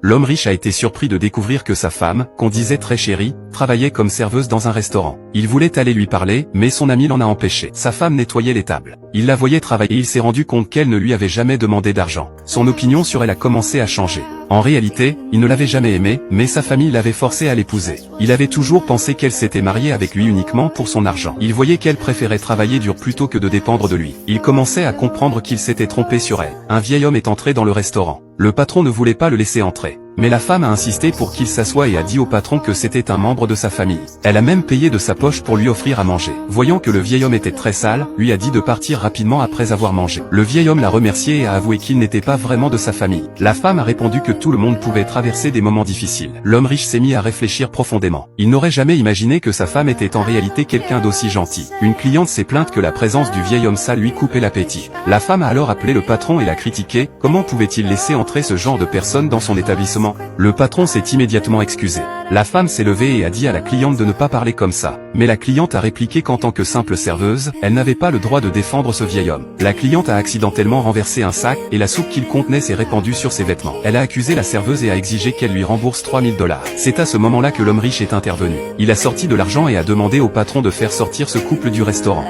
L'homme riche a été surpris de découvrir que sa femme, qu'on disait très chérie, travaillait comme serveuse dans un restaurant. Il voulait aller lui parler, mais son ami l'en a empêché. Sa femme nettoyait les tables. Il la voyait travailler et il s'est rendu compte qu'elle ne lui avait jamais demandé d'argent. Son opinion sur elle a commencé à changer. En réalité, il ne l'avait jamais aimée, mais sa famille l'avait forcé à l'épouser. Il avait toujours pensé qu'elle s'était mariée avec lui uniquement pour son argent. Il voyait qu'elle préférait travailler dur plutôt que de dépendre de lui. Il commençait à comprendre qu'il s'était trompé sur elle. Un vieil homme est entré dans le restaurant. Le patron ne voulait pas le laisser entrer. Mais la femme a insisté pour qu'il s'assoie et a dit au patron que c'était un membre de sa famille. Elle a même payé de sa poche pour lui offrir à manger. Voyant que le vieil homme était très sale, lui a dit de partir rapidement après avoir mangé. Le vieil homme l'a remercié et a avoué qu'il n'était pas vraiment de sa famille. La femme a répondu que tout le monde pouvait traverser des moments difficiles. L'homme riche s'est mis à réfléchir profondément. Il n'aurait jamais imaginé que sa femme était en réalité quelqu'un d'aussi gentil. Une cliente s'est plainte que la présence du vieil homme sale lui coupait l'appétit. La femme a alors appelé le patron et l'a critiqué. Comment pouvait-il laisser entrer ce genre de personne dans son établissement? Le patron s'est immédiatement excusé. La femme s'est levée et a dit à la cliente de ne pas parler comme ça. Mais la cliente a répliqué qu'en tant que simple serveuse, elle n'avait pas le droit de défendre ce vieil homme. La cliente a accidentellement renversé un sac et la soupe qu'il contenait s'est répandue sur ses vêtements. Elle a accusé la serveuse et a exigé qu'elle lui rembourse 3000 $. C'est à ce moment-là que l'homme riche est intervenu. Il a sorti de l'argent et a demandé au patron de faire sortir ce couple du restaurant.